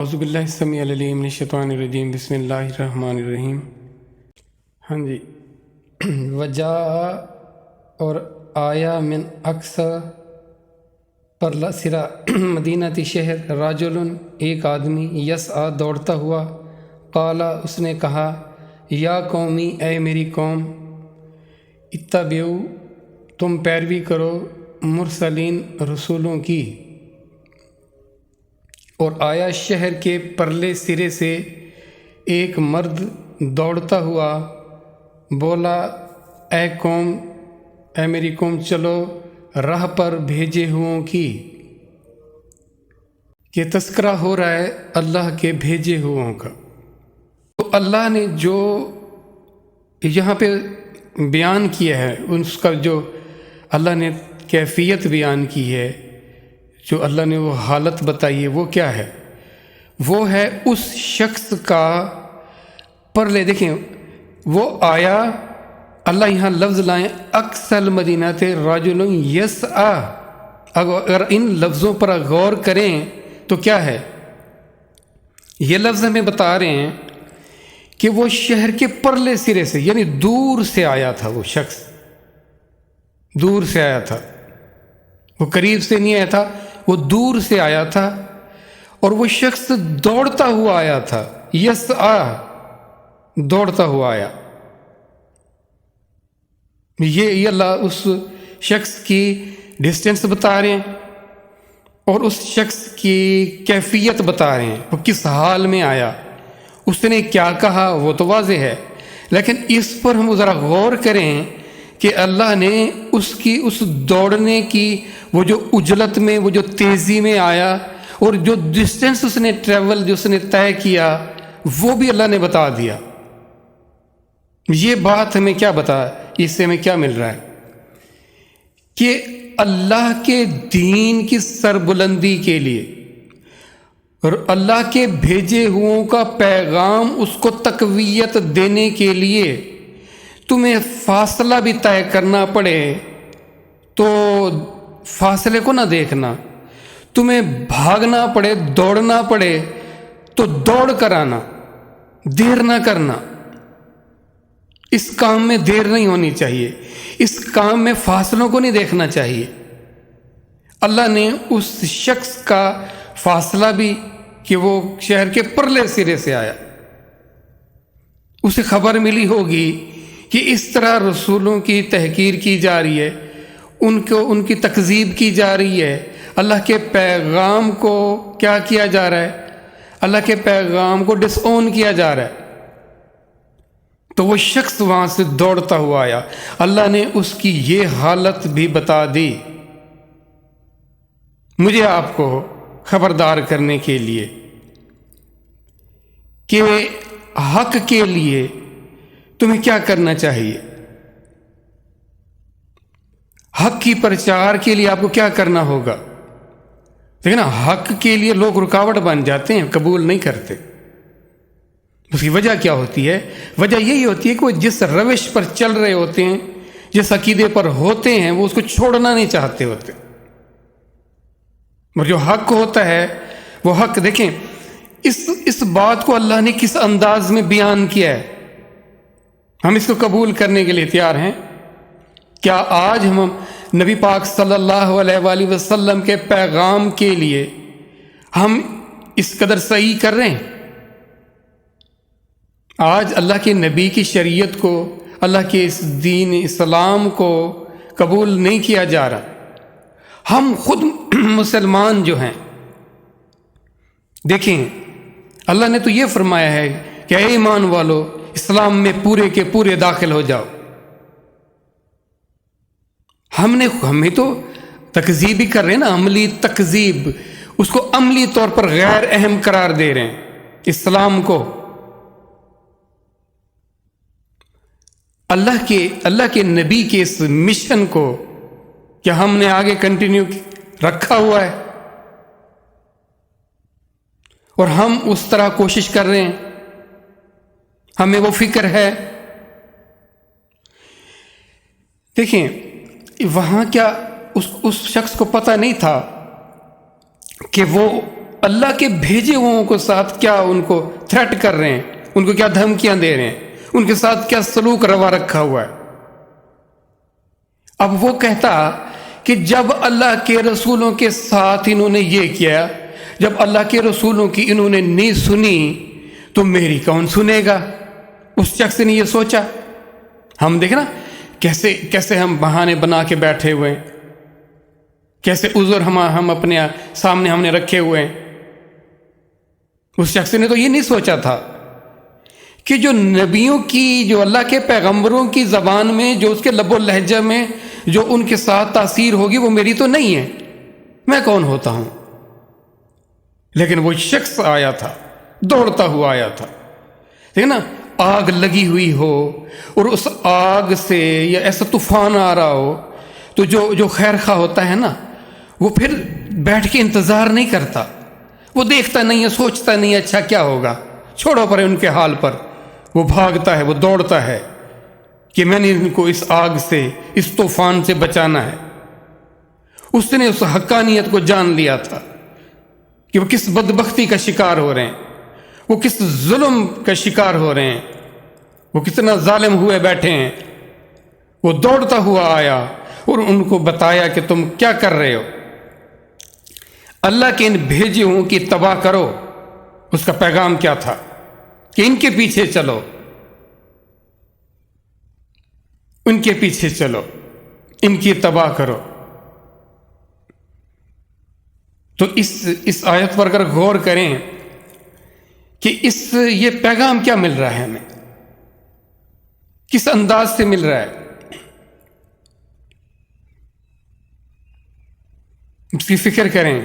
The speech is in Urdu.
اعوذ باللہ السمیع العلیم من الشیطان الرجیم بسم اللہ الرحمن الرحیم۔ ہاں جی، وجاء اور آیا من اقصی پرلا سرا مدینہ تی شہر راجل ایک آدمی یسعی دوڑتا ہوا، قالا اس نے کہا یا قومی اے میری قوم، اتبعوا تم پیروی کرو مرسلین رسولوں کی۔ اور آیا شہر کے پرلے سرے سے ایک مرد دوڑتا ہوا، بولا اے قوم، اے میری قوم، چلو راہ پر بھیجے ہوں کی۔ کہ تذکرہ ہو رہا ہے اللہ کے بھیجے ہوں کا۔ تو اللہ نے جو یہاں پہ بیان کیا ہے، اس کا جو اللہ نے کیفیت بیان کی ہے، جو اللہ نے وہ حالت بتائی ہے، وہ کیا ہے؟ وہ ہے اس شخص کا پرلے، دیکھیں وہ آیا، اللہ یہاں لفظ لائیں اقصی مدینہ تے راجل یسعی۔ اگر ان لفظوں پر غور کریں تو کیا ہے؟ یہ لفظ ہمیں بتا رہے ہیں کہ وہ شہر کے پرلے سرے سے، یعنی دور سے آیا تھا، وہ شخص دور سے آیا تھا، وہ قریب سے نہیں آیا تھا، وہ دور سے آیا تھا، اور وہ شخص دوڑتا ہوا آیا تھا، یسعی، دوڑتا ہوا آیا۔ یہ اللہ اس شخص کی ڈسٹینس بتا رہے ہیں اور اس شخص کی کیفیت بتا رہے ہیں، وہ کس حال میں آیا، اس نے کیا کہا، وہ تو واضح ہے، لیکن اس پر ہم ذرا غور کریں کہ اللہ نے اس کی اس دوڑنے کی وہ جو عجلت میں، وہ جو تیزی میں آیا، اور جو ڈسٹینس اس نے ٹریول، جو اس نے طے کیا، وہ بھی اللہ نے بتا دیا۔ یہ بات ہمیں کیا بتا، اس سے ہمیں کیا مل رہا ہے؟ کہ اللہ کے دین کی سربلندی کے لیے اور اللہ کے بھیجے ہوں کا پیغام اس کو تقویت دینے کے لیے تمہیں فاصلہ بھی طے کرنا پڑے تو فاصلے کو نہ دیکھنا، تمہیں بھاگنا پڑے، دوڑنا پڑے تو دوڑ کر آنا، دیر نہ کرنا۔ اس کام میں دیر نہیں ہونی چاہیے، اس کام میں فاصلوں کو نہیں دیکھنا چاہیے۔ اللہ نے اس شخص کا فاصلہ بھی کہ وہ شہر کے پرلے سرے سے آیا، اسے خبر ملی ہوگی کہ اس طرح رسولوں کی تحقیر کی جا رہی ہے، ان کی تکذیب کی جا رہی ہے، اللہ کے پیغام کو کیا کیا جا رہا ہے، اللہ کے پیغام کو ڈس اون کیا جا رہا ہے۔ تو وہ شخص وہاں سے دوڑتا ہوا آیا، اللہ نے اس کی یہ حالت بھی بتا دی مجھے آپ کو خبردار کرنے کے لیے کہ حق کے لیے تمہیں کیا کرنا چاہیے، حق کی پرچار کے لیے آپ کو کیا کرنا ہوگا۔ دیکھیں نا، حق کے لیے لوگ رکاوٹ بن جاتے ہیں، قبول نہیں کرتے۔ اس کی وجہ کیا ہوتی ہے؟ وجہ یہی ہوتی ہے کہ وہ جس روش پر چل رہے ہوتے ہیں، جس عقیدے پر ہوتے ہیں، وہ اس کو چھوڑنا نہیں چاہتے ہوتے۔ اور جو حق ہوتا ہے وہ حق، دیکھیں اس بات کو اللہ نے کس انداز میں بیان کیا ہے، ہم اس کو قبول کرنے کے لیے تیار ہیں؟ کیا آج ہم نبی پاک صلی اللہ علیہ وآلہ وسلم کے پیغام کے لیے ہم اس قدر صحیح کر رہے ہیں؟ آج اللہ کے نبی کی شریعت کو، اللہ کے اس دین اسلام کو قبول نہیں کیا جا رہا۔ ہم خود مسلمان جو ہیں، دیکھیں اللہ نے تو یہ فرمایا ہے کہ اے ایمان والو، اسلام میں پورے کے پورے داخل ہو جاؤ۔ ہمیں تو تکذیب ہی کر رہے ہیں نا، عملی تکذیب، اس کو عملی طور پر غیر اہم قرار دے رہے ہیں اسلام کو۔ اللہ کے نبی کے اس مشن کو کیا ہم نے آگے کنٹینیو رکھا ہوا ہے؟ اور ہم اس طرح کوشش کر رہے ہیں، ہمیں وہ فکر ہے؟ دیکھیں وہاں کیا اس شخص کو پتہ نہیں تھا کہ وہ اللہ کے بھیجے ہوں کو ساتھ کیا ان کو تھریٹ کر رہے ہیں، ان کو کیا دھمکیاں دے رہے ہیں، ان کے ساتھ کیا سلوک روا رکھا ہوا ہے۔ اب وہ کہتا کہ جب اللہ کے رسولوں کے ساتھ انہوں نے یہ کیا، جب اللہ کے رسولوں کی انہوں نے نہیں سنی تو میری کون سنے گا؟ اس شخص نے یہ سوچا۔ ہم دیکھ نا کیسے ہم بہانے بنا کے بیٹھے ہوئے ہیں، کیسے عذر ہم اپنے سامنے ہم نے رکھے ہوئے ہیں۔ اس شخص نے تو یہ نہیں سوچا تھا کہ جو نبیوں کی، جو اللہ کے پیغمبروں کی زبان میں، جو اس کے لب و لہجہ میں جو ان کے ساتھ تاثیر ہوگی وہ میری تو نہیں ہے، میں کون ہوتا ہوں؟ لیکن وہ شخص آیا تھا، دوڑتا ہوا آیا تھا، ٹھیک ہے نا، آگ لگی ہوئی ہو اور اس آگ سے یا ایسا طوفان آ رہا ہو تو جو خیر خواہ ہوتا ہے نا، وہ پھر بیٹھ کے انتظار نہیں کرتا، وہ دیکھتا نہیں ہے، سوچتا نہیں ہے اچھا کیا ہوگا، چھوڑو پرے ان کے حال پر، وہ بھاگتا ہے، وہ دوڑتا ہے کہ میں نے ان کو اس آگ سے، اس طوفان سے بچانا ہے۔ اس نے اس حقانیت کو جان لیا تھا کہ وہ کس بدبختی کا شکار ہو رہے ہیں، وہ کس ظلم کا شکار ہو رہے ہیں، وہ کتنا ظالم ہوئے بیٹھے ہیں۔ وہ دوڑتا ہوا آیا اور ان کو بتایا کہ تم کیا کر رہے ہو، اللہ کے ان بھیجے ہوں کی تباہ کرو۔ اس کا پیغام کیا تھا کہ ان کے پیچھے چلو، ان کے پیچھے چلو، ان کی تباہ کرو۔ تو اس آیت پر اگر غور کریں کہ یہ پیغام کیا مل رہا ہے ہمیں، کس انداز سے مل رہا ہے، اس کی فکر کریں۔